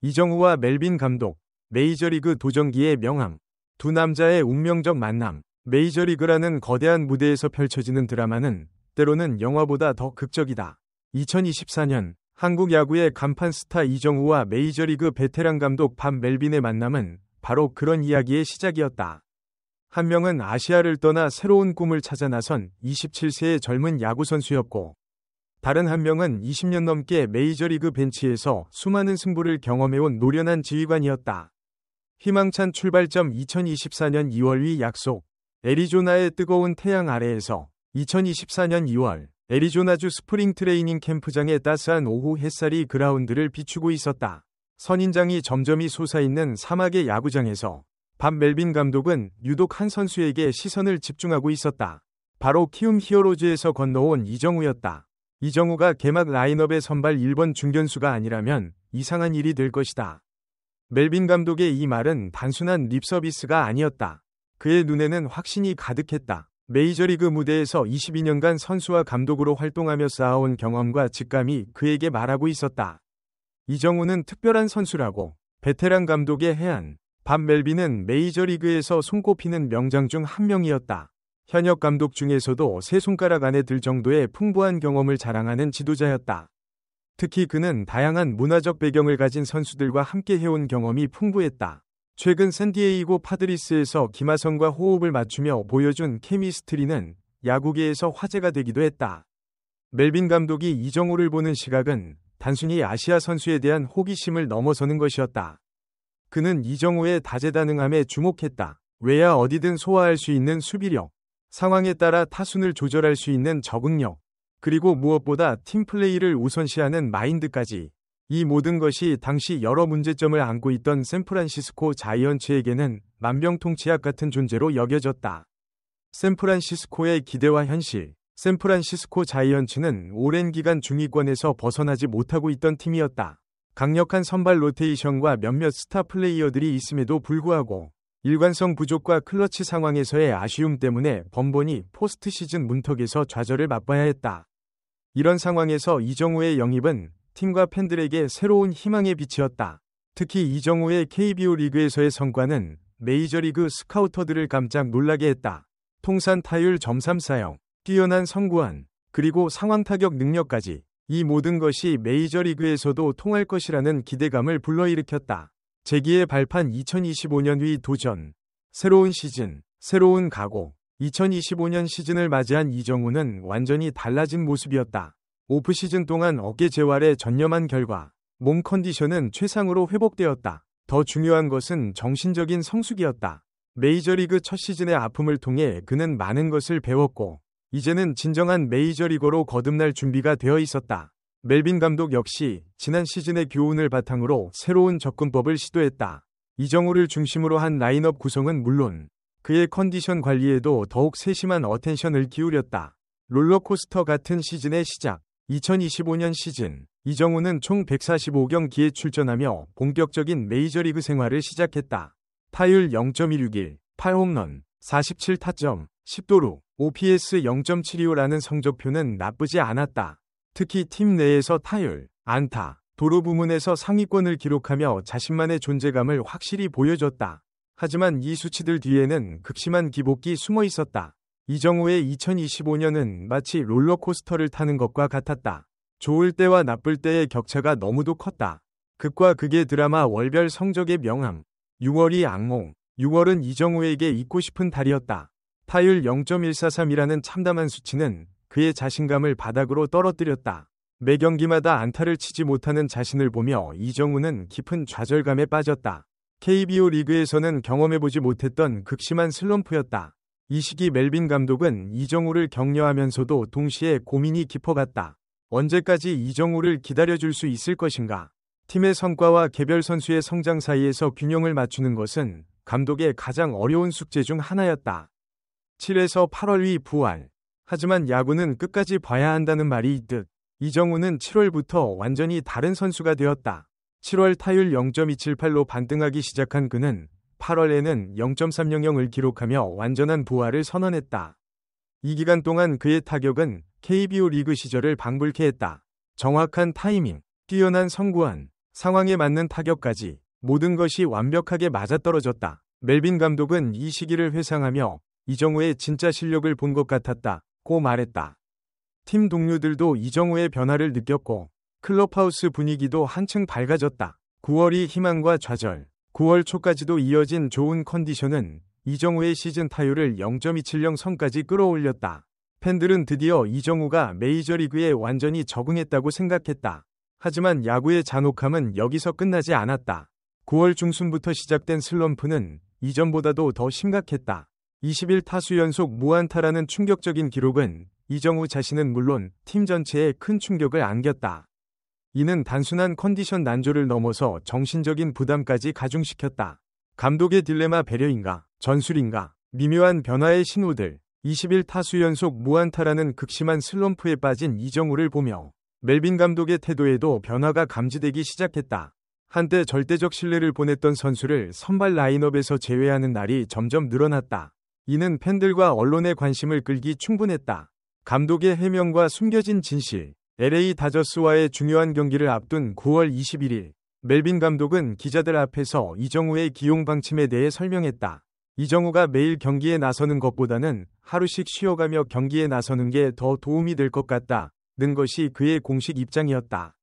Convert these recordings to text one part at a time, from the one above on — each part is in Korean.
이정우와 멜빈 감독, 메이저리그 도전기의 명함. 두 남자의 운명적 만남. 메이저리그라는 거대한 무대에서 펼쳐지는 드라마는 때로는 영화보다 더 극적이다. 2024년 한국 야구의 간판 스타 이정우와 메이저리그 베테랑 감독 밥 멜빈의 만남은 바로 그런 이야기의 시작이었다. 한 명은 아시아를 떠나 새로운 꿈을 찾아 나선 27세의 젊은 야구선수였고, 다른 한 명은 20년 넘게 메이저리그 벤치에서 수많은 승부를 경험해온 노련한 지휘관이었다. 희망찬 출발점 2024년 2월 위 약속. 애리조나의 뜨거운 태양 아래에서 2024년 2월 애리조나주 스프링 트레이닝 캠프장의 따스한 오후 햇살이 그라운드를 비추고 있었다. 선인장이 점점이 솟아있는 사막의 야구장에서 밥 멜빈 감독은 유독 한 선수에게 시선을 집중하고 있었다. 바로 키움 히어로즈에서 건너온 이정우였다. 이정우가 개막 라인업의 선발 1번 중견수가 아니라면 이상한 일이 될 것이다. 멜빈 감독의 이 말은 단순한 립서비스가 아니었다. 그의 눈에는 확신이 가득했다. 메이저리그 무대에서 22년간 선수와 감독으로 활동하며 쌓아온 경험과 직감이 그에게 말하고 있었다. 이정우는 특별한 선수라고. 베테랑 감독의 해안. 밥 멜빈은 메이저리그에서 손꼽히는 명장 중 한 명이었다. 현역 감독 중에서도 세 손가락 안에 들 정도의 풍부한 경험을 자랑하는 지도자였다. 특히 그는 다양한 문화적 배경을 가진 선수들과 함께 해온 경험이 풍부했다. 최근 샌디에이고 파드리스에서 김하성과 호흡을 맞추며 보여준 케미스트리는 야구계에서 화제가 되기도 했다. 멜빈 감독이 이정우를 보는 시각은 단순히 아시아 선수에 대한 호기심을 넘어서는 것이었다. 그는 이정우의 다재다능함에 주목했다. 외야 어디든 소화할 수 있는 수비력, 상황에 따라 타순을 조절할 수 있는 적응력, 그리고 무엇보다 팀플레이를 우선시하는 마인드까지. 이 모든 것이 당시 여러 문제점을 안고 있던 샌프란시스코 자이언츠에게는 만병통치약 같은 존재로 여겨졌다. 샌프란시스코의 기대와 현실. 샌프란시스코 자이언츠는 오랜 기간 중위권에서 벗어나지 못하고 있던 팀이었다. 강력한 선발 로테이션과 몇몇 스타 플레이어들이 있음에도 불구하고 일관성 부족과 클러치 상황에서의 아쉬움 때문에 번번이 포스트 시즌 문턱에서 좌절을 맛봐야 했다. 이런 상황에서 이정우의 영입은 팀과 팬들에게 새로운 희망의 빛이었다. 특히 이정우의 KBO 리그에서의 성과는 메이저리그 스카우터들을 깜짝 놀라게 했다. 통산 타율 .340, 뛰어난 선구안, 그리고 상황 타격 능력까지. 이 모든 것이 메이저리그에서도 통할 것이라는 기대감을 불러일으켰다. 재기의 발판 2025년 위 도전. 새로운 시즌, 새로운 각오. 2025년 시즌을 맞이한 이정우는 완전히 달라진 모습이었다. 오프시즌 동안 어깨 재활에 전념한 결과 몸 컨디션은 최상으로 회복되었다. 더 중요한 것은 정신적인 성숙이었다. 메이저리그 첫 시즌의 아픔을 통해 그는 많은 것을 배웠고 이제는 진정한 메이저리거로 거듭날 준비가 되어 있었다. 멜빈 감독 역시 지난 시즌의 교훈을 바탕으로 새로운 접근법을 시도했다. 이정우를 중심으로 한 라인업 구성은 물론 그의 컨디션 관리에도 더욱 세심한 어텐션을 기울였다. 롤러코스터 같은 시즌의 시작. 2025년 시즌, 이정우는 총 145경기에 출전하며 본격적인 메이저리그 생활을 시작했다. 타율 0.161, 8홈런, 47타점, 10도루, OPS 0.725라는 성적표는 나쁘지 않았다. 특히 팀 내에서 타율, 안타, 도루 부문에서 상위권을 기록하며 자신만의 존재감을 확실히 보여줬다. 하지만 이 수치들 뒤에는 극심한 기복이 숨어 있었다. 이정우의 2025년은 마치 롤러코스터를 타는 것과 같았다. 좋을 때와 나쁠 때의 격차가 너무도 컸다. 극과 극의 드라마 월별 성적의 명함. 6월이 악몽. 6월은 이정우에게 잊고 싶은 달이었다. 타율 0.143이라는 참담한 수치는 그의 자신감을 바닥으로 떨어뜨렸다. 매 경기마다 안타를 치지 못하는 자신을 보며 이정우는 깊은 좌절감에 빠졌다. KBO 리그에서는 경험해보지 못했던 극심한 슬럼프였다. 이 시기 멜빈 감독은 이정우를 격려하면서도 동시에 고민이 깊어갔다. 언제까지 이정우를 기다려줄 수 있을 것인가? 팀의 성과와 개별 선수의 성장 사이에서 균형을 맞추는 것은 감독의 가장 어려운 숙제 중 하나였다. 7에서 8월 위 부활. 하지만 야구는 끝까지 봐야 한다는 말이 있듯 이정우는 7월부터 완전히 다른 선수가 되었다. 7월 타율 0.278로 반등하기 시작한 그는 8월에는 0.300을 기록하며 완전한 부활을 선언했다. 이 기간 동안 그의 타격은 KBO 리그 시절을 방불케 했다. 정확한 타이밍, 뛰어난 선구안, 상황에 맞는 타격까지 모든 것이 완벽하게 맞아떨어졌다. 멜빈 감독은 이 시기를 회상하며 이정우의 진짜 실력을 본 것 같았다고 말했다. 팀 동료들도 이정우의 변화를 느꼈고 클럽하우스 분위기도 한층 밝아졌다. 9월이 희망과 좌절, 9월 초까지도 이어진 좋은 컨디션은 이정우의 시즌 타율을 0.270 선까지 끌어올렸다. 팬들은 드디어 이정우가 메이저리그에 완전히 적응했다고 생각했다. 하지만 야구의 잔혹함은 여기서 끝나지 않았다. 9월 중순부터 시작된 슬럼프는 이전보다도 더 심각했다. 21타수 연속 무안타라는 충격적인 기록은 이정우 자신은 물론 팀 전체에 큰 충격을 안겼다. 이는 단순한 컨디션 난조를 넘어서 정신적인 부담까지 가중시켰다. 감독의 딜레마 배려인가, 전술인가, 미묘한 변화의 신호들, 21타수 연속 무안타라는 극심한 슬럼프에 빠진 이정우를 보며 멜빈 감독의 태도에도 변화가 감지되기 시작했다. 한때 절대적 신뢰를 보냈던 선수를 선발 라인업에서 제외하는 날이 점점 늘어났다. 이는 팬들과 언론의 관심을 끌기 충분했다. 감독의 해명과 숨겨진 진실. LA 다저스와의 중요한 경기를 앞둔 9월 21일, 멜빈 감독은 기자들 앞에서 이정우의 기용 방침에 대해 설명했다. 이정우가 매일 경기에 나서는 것보다는 하루씩 쉬어가며 경기에 나서는 게 더 도움이 될 것 같다는 것이 그의 공식 입장이었다.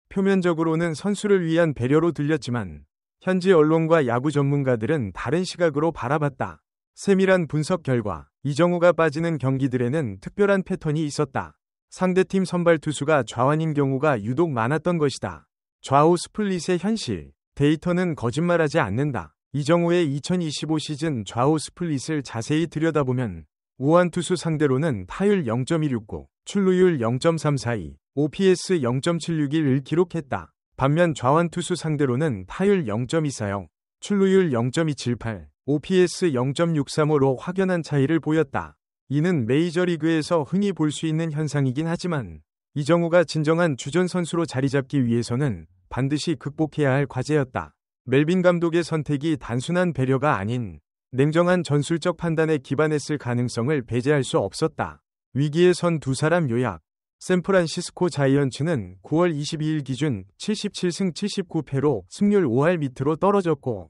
표면적으로는 선수를 위한 배려로 들렸지만 현지 언론과 야구 전문가들은 다른 시각으로 바라봤다. 세밀한 분석 결과 이정우가 빠지는 경기들에는 특별한 패턴이 있었다. 상대팀 선발 투수가 좌완인 경우가 유독 많았던 것이다. 좌우 스플릿의 현실, 데이터는 거짓말하지 않는다. 이정우의 2025 시즌 좌우 스플릿을 자세히 들여다보면 우완 투수 상대로는 타율 0.169, 출루율 0.342, OPS 0.761을 기록했다. 반면 좌완 투수 상대로는 타율 0.240, 출루율 0.278, OPS 0.635로 확연한 차이를 보였다. 이는 메이저리그에서 흔히 볼 수 있는 현상이긴 하지만 이정우가 진정한 주전 선수로 자리 잡기 위해서는 반드시 극복해야 할 과제였다. 멜빈 감독의 선택이 단순한 배려가 아닌 냉정한 전술적 판단에 기반했을 가능성을 배제할 수 없었다. 위기에 선 두 사람 요약. 샌프란시스코 자이언츠는 9월 22일 기준 77승 79패로 승률 5할 밑으로 떨어졌고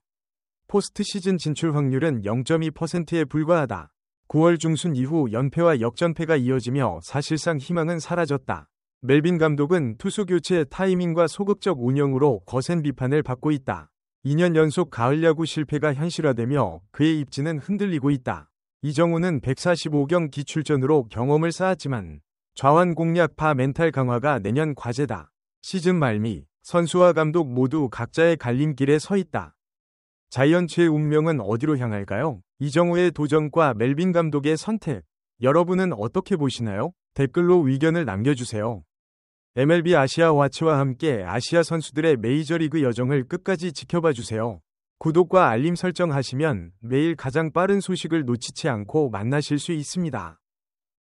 포스트 시즌 진출 확률은 0.2%에 불과하다. 9월 중순 이후 연패와 역전패가 이어지며 사실상 희망은 사라졌다. 멜빈 감독은 투수 교체 타이밍과 소극적 운영으로 거센 비판을 받고 있다. 2년 연속 가을 야구 실패가 현실화되며 그의 입지는 흔들리고 있다. 이정우는 145경 기출전으로 경험을 쌓았지만 좌완 공략 파 멘탈 강화가 내년 과제다. 시즌 말미 선수와 감독 모두 각자의 갈림길에 서 있다. 자이언츠의 운명은 어디로 향할까요? 이정우의 도전과 멜빈 감독의 선택. 여러분은 어떻게 보시나요? 댓글로 의견을 남겨주세요. MLB 아시아 와치와 함께 아시아 선수들의 메이저리그 여정을 끝까지 지켜봐주세요. 구독과 알림 설정하시면 매일 가장 빠른 소식을 놓치지 않고 만나실 수 있습니다.